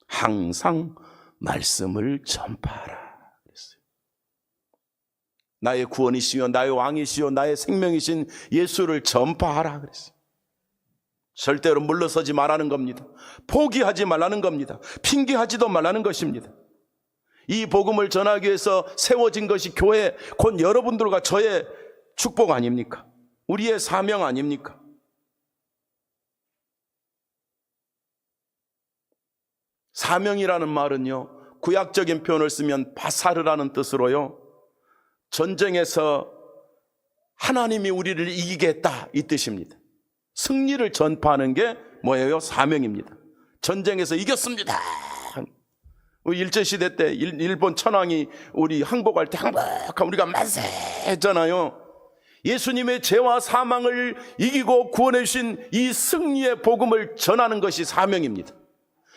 항상 말씀을 전파하라 그랬어요. 나의 구원이시여 나의 왕이시여 나의 생명이신 예수를 전파하라 그랬어요. 절대로 물러서지 말라는 겁니다. 포기하지 말라는 겁니다. 핑계하지도 말라는 것입니다. 이 복음을 전하기 위해서 세워진 것이 교회, 곧 여러분들과 저의 축복 아닙니까? 우리의 사명 아닙니까? 사명이라는 말은요, 구약적인 표현을 쓰면 바사르라는 뜻으로요, 전쟁에서 하나님이 우리를 이기게 했다 이 뜻입니다. 승리를 전파하는 게 뭐예요? 사명입니다. 전쟁에서 이겼습니다. 일제시대 때 일본 천황이 우리 항복할 때 항복하면 우리가 만세 했잖아요. 예수님의 죄와 사망을 이기고 구원해 주신 이 승리의 복음을 전하는 것이 사명입니다.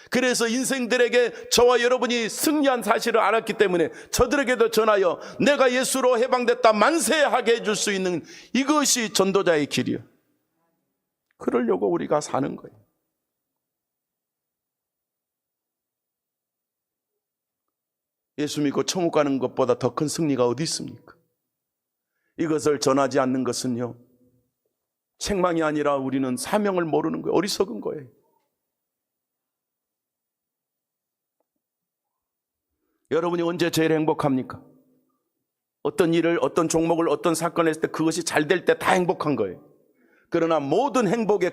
그래서 인생들에게 저와 여러분이 승리한 사실을 알았기 때문에 저들에게도 전하여 내가 예수로 해방됐다 만세하게 해줄 수 있는 이것이 전도자의 길이요. 그러려고 우리가 사는 거예요. 예수 믿고 천국 가는 것보다 더 큰 승리가 어디 있습니까? 이것을 전하지 않는 것은요, 책망이 아니라 우리는 사명을 모르는 거예요. 어리석은 거예요. 여러분이 언제 제일 행복합니까? 어떤 일을, 어떤 종목을, 어떤 사건을 했을 때 그것이 잘 될 때 다 행복한 거예요. 그러나 모든 행복의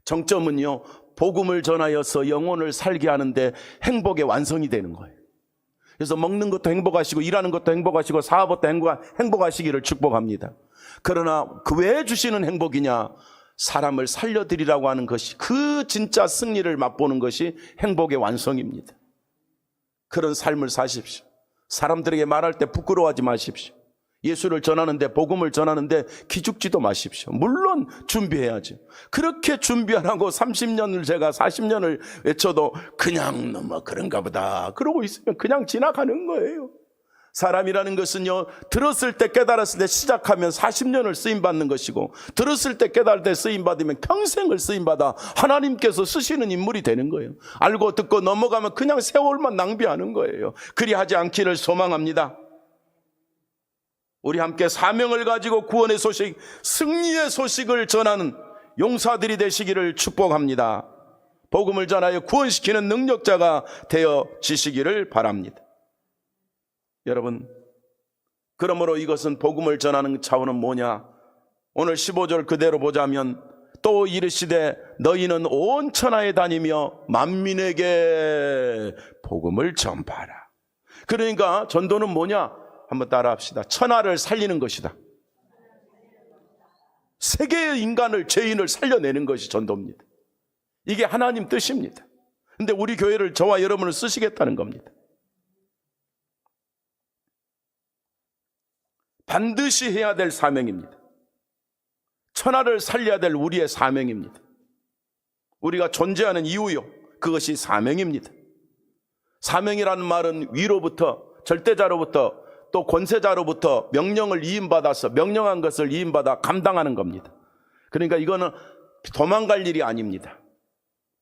정점은요, 복음을 전하여서 영혼을 살게 하는데 행복의 완성이 되는 거예요. 그래서 먹는 것도 행복하시고 일하는 것도 행복하시고 사업도 행복하시기를 축복합니다. 그러나 그 왜 주시는 행복이냐? 사람을 살려드리라고 하는 것이, 그 진짜 승리를 맛보는 것이 행복의 완성입니다. 그런 삶을 사십시오. 사람들에게 말할 때 부끄러워하지 마십시오. 예수를 전하는데, 복음을 전하는데 기죽지도 마십시오. 물론 준비해야죠. 그렇게 준비 안 하고 30년을 제가 40년을 외쳐도 그냥 뭐 그런가 보다 그러고 있으면 그냥 지나가는 거예요. 사람이라는 것은요, 들었을 때 깨달았을 때 시작하면 40년을 쓰임받는 것이고, 들었을 때 깨달을 때 쓰임받으면 평생을 쓰임받아 하나님께서 쓰시는 인물이 되는 거예요. 알고 듣고 넘어가면 그냥 세월만 낭비하는 거예요. 그리하지 않기를 소망합니다. 우리 함께 사명을 가지고 구원의 소식, 승리의 소식을 전하는 용사들이 되시기를 축복합니다. 복음을 전하여 구원시키는 능력자가 되어지시기를 바랍니다. 여러분, 그러므로 이것은 복음을 전하는 차원은 뭐냐? 오늘 15절 그대로 보자면, 또 이르시되 너희는 온 천하에 다니며 만민에게 복음을 전파하라. 그러니까 전도는 뭐냐? 한번 따라 합시다. 천하를 살리는 것이다. 세계의 인간을, 죄인을 살려내는 것이 전도입니다. 이게 하나님 뜻입니다. 근데 우리 교회를, 저와 여러분을 쓰시겠다는 겁니다. 반드시 해야 될 사명입니다. 천하를 살려야 될 우리의 사명입니다. 우리가 존재하는 이유요, 그것이 사명입니다. 사명이라는 말은 위로부터, 절대자로부터, 또 권세자로부터 명령을 이임받아서 명령한 것을 이임받아 감당하는 겁니다. 그러니까 이거는 도망갈 일이 아닙니다.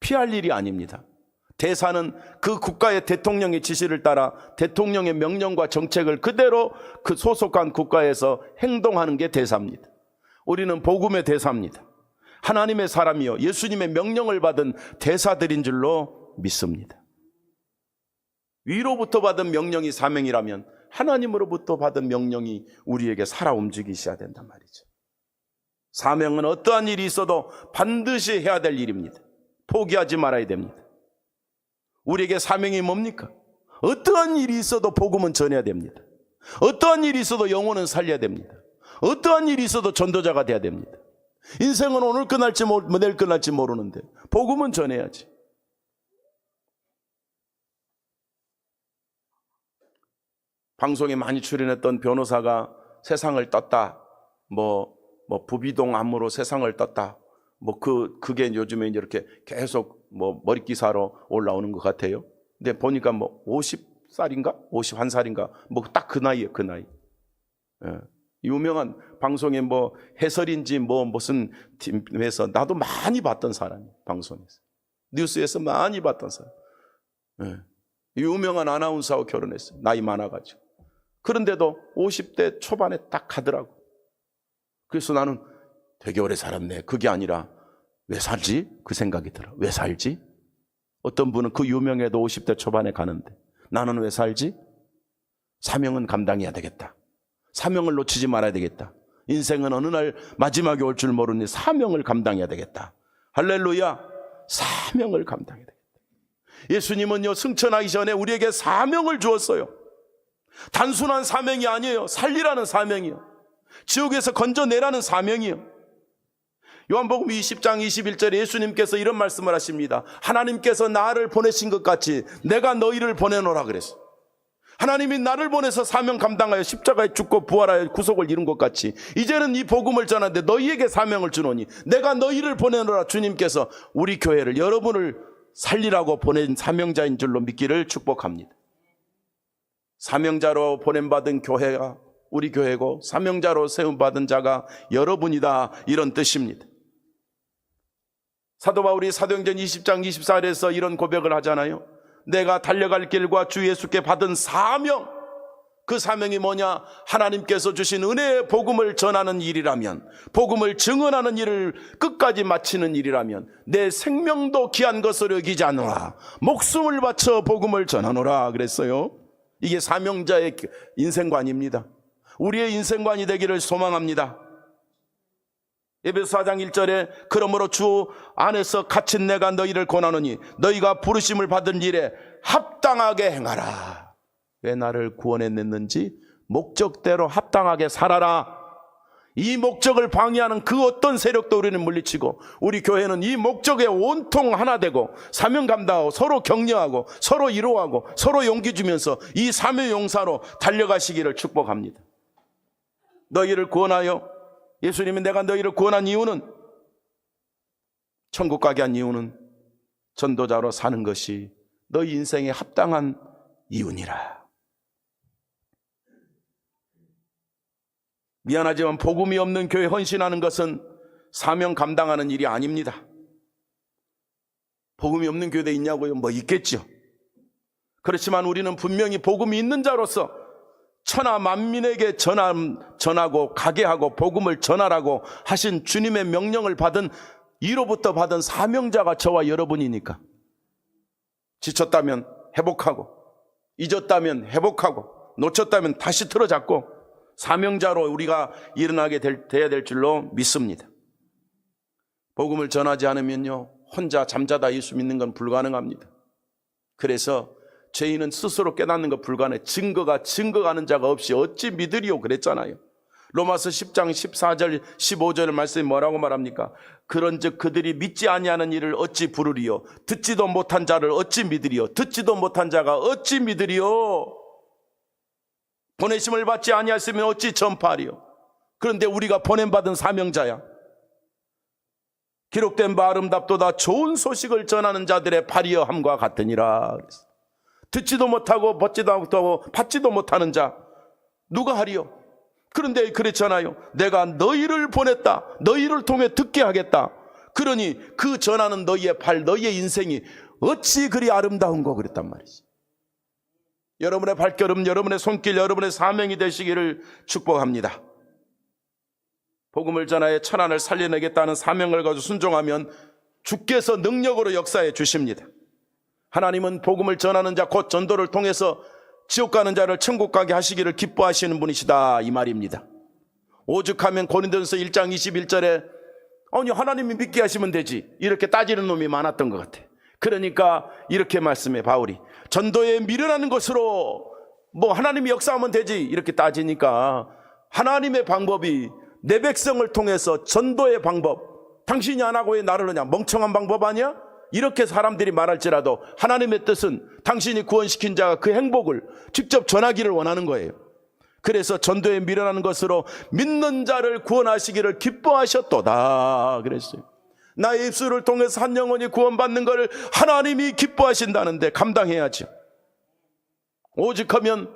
피할 일이 아닙니다. 대사는 그 국가의 대통령의 지시를 따라 대통령의 명령과 정책을 그대로 그 소속한 국가에서 행동하는 게 대사입니다. 우리는 복음의 대사입니다. 하나님의 사람이요 예수님의 명령을 받은 대사들인 줄로 믿습니다. 위로부터 받은 명령이 사명이라면 하나님으로부터 받은 명령이 우리에게 살아 움직이셔야 된단 말이죠. 사명은 어떠한 일이 있어도 반드시 해야 될 일입니다. 포기하지 말아야 됩니다. 우리에게 사명이 뭡니까? 어떠한 일이 있어도 복음은 전해야 됩니다. 어떠한 일이 있어도 영혼은 살려야 됩니다. 어떠한 일이 있어도 전도자가 돼야 됩니다. 인생은 오늘 끝날지 내일 끝날지 모르는데 복음은 전해야지. 방송에 많이 출연했던 변호사가 세상을 떴다. 부비동 암으로 세상을 떴다. 그게 요즘에 이렇게 계속 머리 기사로 올라오는 것 같아요. 근데 보니까 50살인가? 51살인가? 딱 그 나이에요, 그 나이. 예. 유명한 방송에 해설인지 무슨 팀에서 나도 많이 봤던 사람이에요, 방송에서. 뉴스에서 많이 봤던 사람. 예. 유명한 아나운서하고 결혼했어요. 나이 많아가지고. 그런데도 50대 초반에 딱 가더라고. 그래서 나는 되게 오래 살았네. 그게 아니라 왜 살지? 그 생각이 들어. 왜 살지? 어떤 분은 그 유명해도 50대 초반에 가는데 나는 왜 살지? 사명은 감당해야 되겠다. 사명을 놓치지 말아야 되겠다. 인생은 어느 날 마지막에 올 줄 모르니 사명을 감당해야 되겠다. 할렐루야. 사명을 감당해야 되겠다. 예수님은요 승천하기 전에 우리에게 사명을 주었어요. 단순한 사명이 아니에요. 살리라는 사명이요. 지옥에서 건져내라는 사명이요. 요한복음 20장 21절에 예수님께서 이런 말씀을 하십니다. 하나님께서 나를 보내신 것 같이 내가 너희를 보내노라 그랬어요. 하나님이 나를 보내서 사명 감당하여 십자가에 죽고 부활하여 구속을 이룬 것 같이 이제는 이 복음을 전하는데 너희에게 사명을 주노니 내가 너희를 보내노라. 주님께서 우리 교회를, 여러분을 살리라고 보낸 사명자인 줄로 믿기를 축복합니다. 사명자로 보냄받은 교회가 우리 교회고 사명자로 세움받은 자가 여러분이다, 이런 뜻입니다. 사도 바울이 사도행전 20장 24절에서 이런 고백을 하잖아요. 내가 달려갈 길과 주 예수께 받은 사명, 그 사명이 뭐냐? 하나님께서 주신 은혜의 복음을 전하는 일이라면, 복음을 증언하는 일을 끝까지 마치는 일이라면 내 생명도 귀한 것으로 여기지 않노라. 목숨을 바쳐 복음을 전하노라 그랬어요. 이게 사명자의 인생관입니다. 우리의 인생관이 되기를 소망합니다. 에베소 4장 1절에 그러므로 주 안에서 갇힌 내가 너희를 권하노니 너희가 부르심을 받은 일에 합당하게 행하라. 왜 나를 구원해냈는지 목적대로 합당하게 살아라. 이 목적을 방해하는 그 어떤 세력도 우리는 물리치고 우리 교회는 이 목적에 온통 하나 되고 사명 감당하고 서로 격려하고 서로 위로하고 서로 용기 주면서 이 사명 용사로 달려가시기를 축복합니다. 너희를 구원하여, 예수님이 내가 너희를 구원한 이유는, 천국 가게 한 이유는 전도자로 사는 것이 너희 인생에 합당한 이유니라. 미안하지만 복음이 없는 교회 헌신하는 것은 사명 감당하는 일이 아닙니다. 복음이 없는 교회에 있냐고요? 있겠죠. 그렇지만 우리는 분명히 복음이 있는 자로서 천하 만민에게 전하고 가게 하고 복음을 전하라고 하신 주님의 명령을 받은, 이로부터 받은 사명자가 저와 여러분이니까 지쳤다면 회복하고, 잊었다면 회복하고, 놓쳤다면 다시 틀어잡고 사명자로 우리가 일어나게 돼야 될 줄로 믿습니다. 복음을 전하지 않으면요 혼자 잠자다 예수 믿는 건 불가능합니다. 그래서 죄인은 스스로 깨닫는 것 불가능해. 증거가는 자가 없이 어찌 믿으리요 그랬잖아요. 로마서 10장 14절 15절 말씀이 뭐라고 말합니까? 그런즉 그들이 믿지 아니하는 일을 어찌 부르리요? 듣지도 못한 자를 어찌 믿으리요? 듣지도 못한 자가 어찌 믿으리요? 보내심을 받지 아니하였으면 어찌 전파하리요? 그런데 우리가 보냄받은 사명자야. 기록된 바 아름답도다 좋은 소식을 전하는 자들의 발이여 함과 같으니라. 듣지도 못하고 벗지도 못하고 받지도 못하는 자 누가 하리요? 그런데 그랬잖아요. 내가 너희를 보냈다. 너희를 통해 듣게 하겠다. 그러니 그 전하는 너희의 발, 너희의 인생이 어찌 그리 아름다운고 그랬단 말이지. 여러분의 발걸음, 여러분의 손길, 여러분의 사명이 되시기를 축복합니다. 복음을 전하여 천안을 살려내겠다는 사명을 가지고 순종하면 주께서 능력으로 역사해 주십니다. 하나님은 복음을 전하는 자, 곧 전도를 통해서 지옥 가는 자를 천국 가게 하시기를 기뻐하시는 분이시다 이 말입니다. 오죽하면 고린도전서 1장 21절에 아니 하나님이 믿게 하시면 되지 이렇게 따지는 놈이 많았던 것 같아. 그러니까 이렇게 말씀해 바울이 전도에 미련하는 것으로 뭐 하나님이 역사하면 되지 이렇게 따지니까 하나님의 방법이 내 백성을 통해서 전도의 방법, 당신이 안 하고 왜 나를 하냐, 멍청한 방법 아니야? 이렇게 사람들이 말할지라도 하나님의 뜻은 당신이 구원시킨 자가 그 행복을 직접 전하기를 원하는 거예요. 그래서 전도에 미련하는 것으로 믿는 자를 구원하시기를 기뻐하셨도다 그랬어요. 나의 입술을 통해서 한 영혼이 구원받는 것을 하나님이 기뻐하신다는데 감당해야죠. 오직하면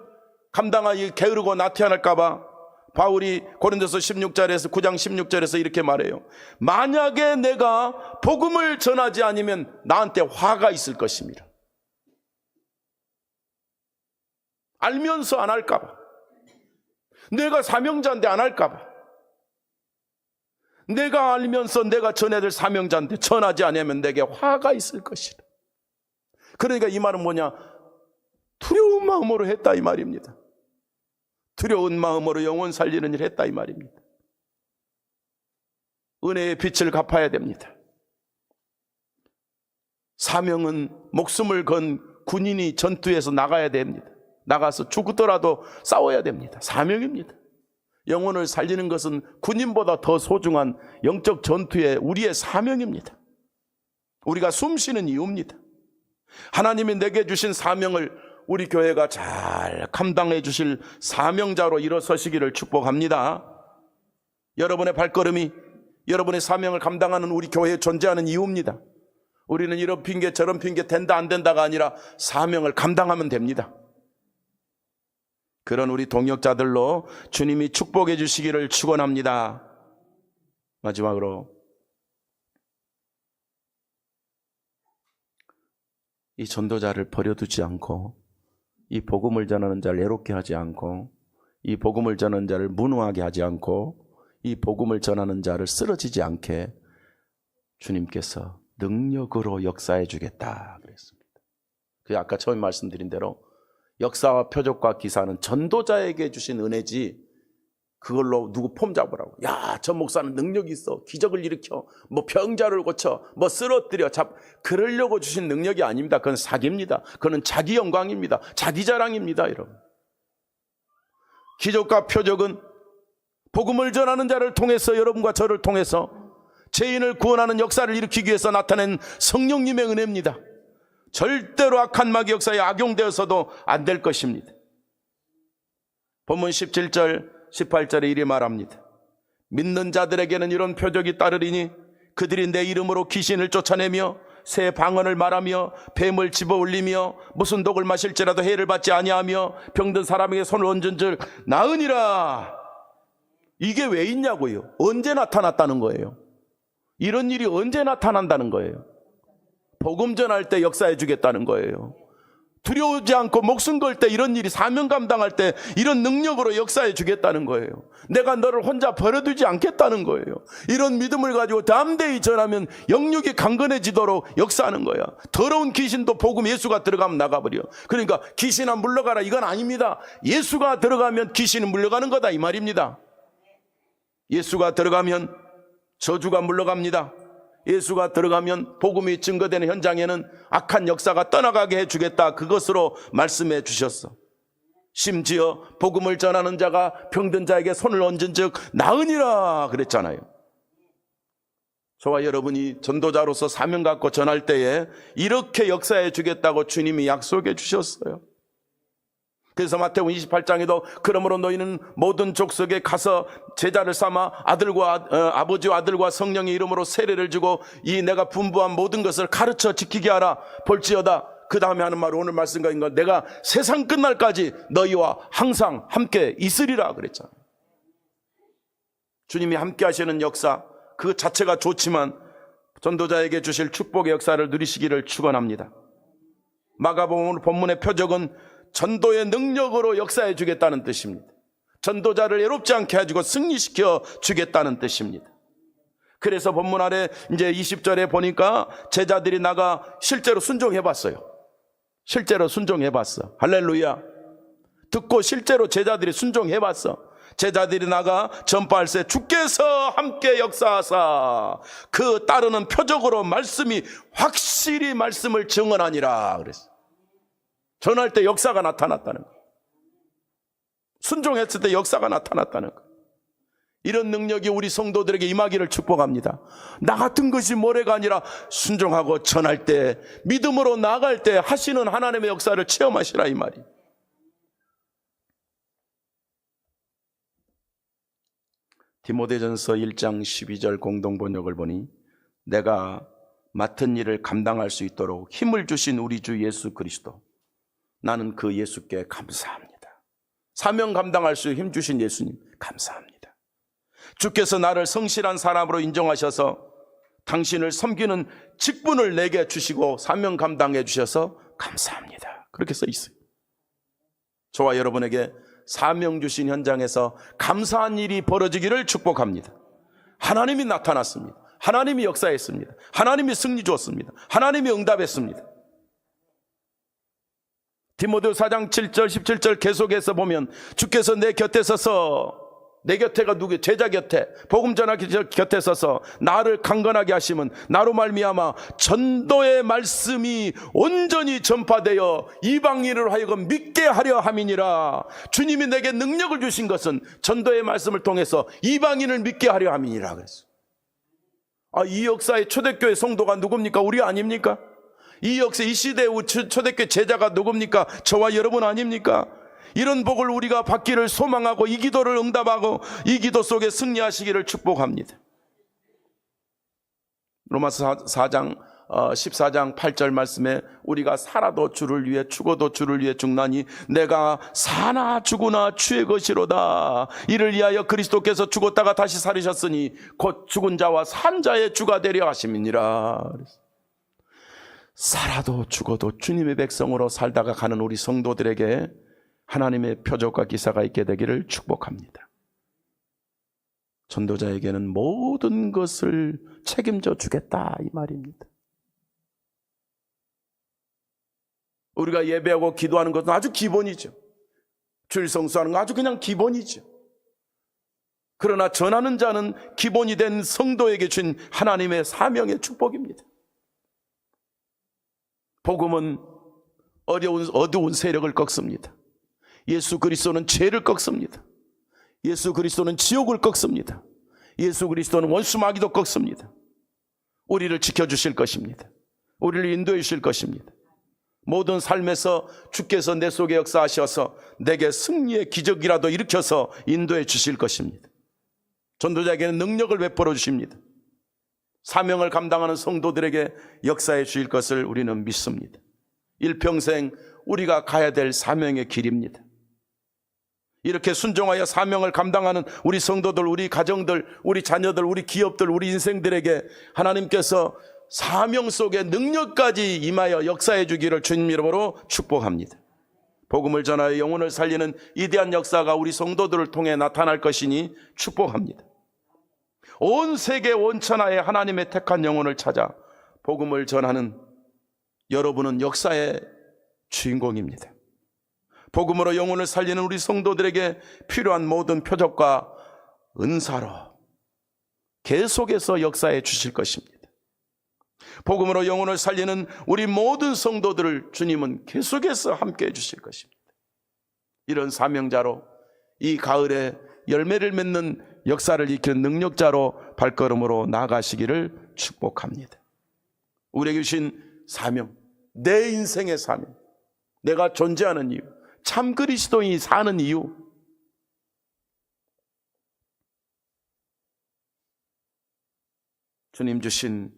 감당하기 게으르고 나태해할까 봐 바울이 고린도서 16절에서 9장 16절에서 이렇게 말해요. 만약에 내가 복음을 전하지 않으면 나한테 화가 있을 것입니다. 알면서 안 할까 봐. 내가 사명자인데 안 할까 봐. 내가 알면서 내가 전해야 될 사명자인데 전하지 않으면 내게 화가 있을 것이다. 그러니까 이 말은 뭐냐? 두려운 마음으로 했다 이 말입니다. 두려운 마음으로 영혼 살리는 일을 했다 이 말입니다. 은혜의 빛을 갚아야 됩니다. 사명은 목숨을 건 군인이 전투에서 나가야 됩니다. 나가서 죽더라도 싸워야 됩니다. 사명입니다. 영혼을 살리는 것은 군인보다 더 소중한 영적 전투의 우리의 사명입니다. 우리가 숨쉬는 이유입니다. 하나님이 내게 주신 사명을 우리 교회가 잘 감당해 주실 사명자로 일어서시기를 축복합니다. 여러분의 발걸음이 여러분의 사명을 감당하는 우리 교회에 존재하는 이유입니다. 우리는 이런 핑계 저런 핑계 된다 안 된다가 아니라 사명을 감당하면 됩니다. 그런 우리 동역자들로 주님이 축복해 주시기를 축원합니다. 마지막으로 이 전도자를 버려두지 않고 이 복음을 전하는 자를 애롭게 하지 않고 이 복음을 전하는 자를 무능하게 하지 않고 이 복음을 전하는 자를 쓰러지지 않게 주님께서 능력으로 역사해 주겠다 그랬습니다. 그 아까 처음 말씀드린 대로 역사와 표적과 기사는 전도자에게 주신 은혜지 그걸로 누구 폼 잡으라고 야, 저 목사는 능력이 있어 기적을 일으켜 뭐 병자를 고쳐 뭐 쓰러뜨려 그러려고 주신 능력이 아닙니다. 그건 사기입니다. 그건 자기 영광입니다. 자기 자랑입니다. 여러분, 기적과 표적은 복음을 전하는 자를 통해서 여러분과 저를 통해서 죄인을 구원하는 역사를 일으키기 위해서 나타낸 성령님의 은혜입니다. 절대로 악한 마귀 역사에 악용되어서도 안 될 것입니다. 본문 17절 18절에 이리 말합니다. 믿는 자들에게는 이런 표적이 따르리니 그들이 내 이름으로 귀신을 쫓아내며 새 방언을 말하며 뱀을 집어올리며 무슨 독을 마실지라도 해를 받지 아니하며 병든 사람에게 손을 얹은즉 나으니라. 이게 왜 있냐고요? 언제 나타났다는 거예요? 이런 일이 언제 나타난다는 거예요? 복음 전할 때 역사해 주겠다는 거예요. 두려우지 않고 목숨 걸 때 이런 일이 사명 감당할 때 이런 능력으로 역사해 주겠다는 거예요. 내가 너를 혼자 버려두지 않겠다는 거예요. 이런 믿음을 가지고 담대히 전하면 영육이 강건해지도록 역사하는 거야. 더러운 귀신도 복음 예수가 들어가면 나가버려. 그러니까 귀신아 물러가라 이건 아닙니다. 예수가 들어가면 귀신은 물러가는 거다 이 말입니다. 예수가 들어가면 저주가 물러갑니다. 예수가 들어가면 복음이 증거되는 현장에는 악한 역사가 떠나가게 해주겠다 그것으로 말씀해 주셨어. 심지어 복음을 전하는 자가 병든 자에게 손을 얹은 즉 나으니라 그랬잖아요. 저와 여러분이 전도자로서 사명 갖고 전할 때에 이렇게 역사해 주겠다고 주님이 약속해 주셨어요. 그래서 마태복음 28장에도 그러므로 너희는 모든 족속에 가서 제자를 삼아 아버지와 아들과 성령의 이름으로 세례를 주고 이 내가 분부한 모든 것을 가르쳐 지키게 하라. 볼지어다 그 다음에 하는 말은 오늘 말씀과 인가 내가 세상 끝날까지 너희와 항상 함께 있으리라 그랬잖아요. 주님이 함께 하시는 역사 그 자체가 좋지만 전도자에게 주실 축복의 역사를 누리시기를 축원합니다. 마가복음 본문의 표적은 전도의 능력으로 역사해 주겠다는 뜻입니다. 전도자를 애롭지 않게 해주고 승리시켜 주겠다는 뜻입니다. 그래서 본문 아래 이제 20절에 보니까 제자들이 나가 실제로 순종해 봤어요. 실제로 순종해 봤어. 할렐루야. 듣고 실제로 제자들이 순종해 봤어. 제자들이 나가 전파할세 주께서 함께 역사하사 그 따르는 표적으로 말씀이 확실히 말씀을 증언하니라 그랬어. 전할 때 역사가 나타났다는 거. 순종했을 때 역사가 나타났다는 거. 이런 능력이 우리 성도들에게 임하기를 축복합니다. 나 같은 것이 모래가 아니라 순종하고 전할 때 믿음으로 나아갈 때 하시는 하나님의 역사를 체험하시라 이 말이. 디모데전서 1장 12절 공동번역을 보니 내가 맡은 일을 감당할 수 있도록 힘을 주신 우리 주 예수 그리스도 나는 그 예수께 감사합니다. 사명 감당할 수 힘 주신 예수님 감사합니다. 주께서 나를 성실한 사람으로 인정하셔서 당신을 섬기는 직분을 내게 주시고 사명 감당해 주셔서 감사합니다. 그렇게 써 있어요. 저와 여러분에게 사명 주신 현장에서 감사한 일이 벌어지기를 축복합니다. 하나님이 나타났습니다. 하나님이 역사했습니다. 하나님이 승리 주었습니다. 하나님이 응답했습니다. 디모데 4장 7절 17절 계속해서 보면 주께서 내 곁에 서서 내 곁에가 누구예요? 제자 곁에 복음 전하기 곁에 서서 나를 강건하게 하심은 나로 말미암아 전도의 말씀이 온전히 전파되어 이방인을 하여금 믿게 하려 함이니라. 주님이 내게 능력을 주신 것은 전도의 말씀을 통해서 이방인을 믿게 하려 함이니라 그랬어. 이 역사의 초대교회 성도가 누굽니까? 우리 아닙니까? 이 역사 이 시대의 초대교회 제자가 누굽니까? 저와 여러분 아닙니까? 이런 복을 우리가 받기를 소망하고 이 기도를 응답하고 이 기도 속에 승리하시기를 축복합니다. 로마서 4장 14장 8절 말씀에 우리가 살아도 주를 위해 죽어도 주를 위해 죽나니 내가 사나 죽으나 주의 것이로다. 이를 위하여 그리스도께서 죽었다가 다시 살으셨으니 곧 죽은 자와 산 자의 주가 되려 하심이니라. 살아도 죽어도 주님의 백성으로 살다가 가는 우리 성도들에게 하나님의 표적과 기사가 있게 되기를 축복합니다. 전도자에게는 모든 것을 책임져 주겠다 이 말입니다. 우리가 예배하고 기도하는 것은 아주 기본이죠. 주일 성수하는 건 아주 그냥 기본이죠. 그러나 전하는 자는 기본이 된 성도에게 준 하나님의 사명의 축복입니다. 복음은 어두운 세력을 꺾습니다. 예수 그리스도는 죄를 꺾습니다. 예수 그리스도는 지옥을 꺾습니다. 예수 그리스도는 원수 마귀도 꺾습니다. 우리를 지켜주실 것입니다. 우리를 인도해 주실 것입니다. 모든 삶에서 주께서 내 속에 역사하셔서 내게 승리의 기적이라도 일으켜서 인도해 주실 것입니다. 전도자에게는 능력을 베풀어 주십니다. 사명을 감당하는 성도들에게 역사해 주실 것을 우리는 믿습니다. 일평생 우리가 가야 될 사명의 길입니다. 이렇게 순종하여 사명을 감당하는 우리 성도들, 우리 가정들, 우리 자녀들, 우리 기업들, 우리 인생들에게 하나님께서 사명 속에 능력까지 임하여 역사해 주기를 주님 이름으로 축복합니다. 복음을 전하여 영혼을 살리는 위대한 역사가 우리 성도들을 통해 나타날 것이니 축복합니다. 온 세계 온 천하에 하나님의 택한 영혼을 찾아 복음을 전하는 여러분은 역사의 주인공입니다. 복음으로 영혼을 살리는 우리 성도들에게 필요한 모든 표적과 은사로 계속해서 역사해 주실 것입니다. 복음으로 영혼을 살리는 우리 모든 성도들을 주님은 계속해서 함께 해 주실 것입니다. 이런 사명자로 이 가을에 열매를 맺는 역사를 일으키는 능력자로 발걸음으로 나아가시기를 축복합니다. 우리에게 주신 사명, 내 인생의 사명, 내가 존재하는 이유, 참 그리스도인이 사는 이유, 주님 주신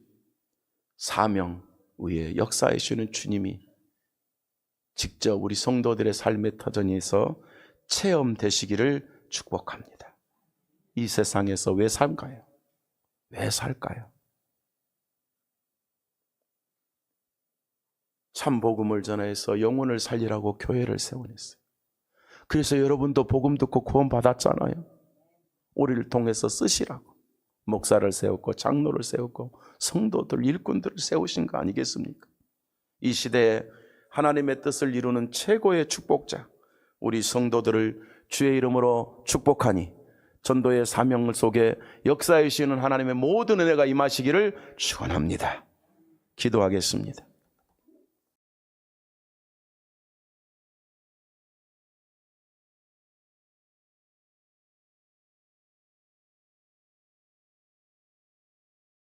사명 위에 역사해 주시는 주님이 직접 우리 성도들의 삶의 터전에서 체험되시기를 축복합니다. 이 세상에서 왜 살까요? 왜 살까요? 참 복음을 전해서 영혼을 살리라고 교회를 세워냈어요. 그래서 여러분도 복음 듣고 구원 받았잖아요. 우리를 통해서 쓰시라고 목사를 세웠고 장로를 세웠고 성도들 일꾼들을 세우신 거 아니겠습니까? 이 시대에 하나님의 뜻을 이루는 최고의 축복자 우리 성도들을 주의 이름으로 축복하니 전도의 사명 속에 역사하시는 하나님의 모든 은혜가 임하시기를 축원합니다. 기도하겠습니다.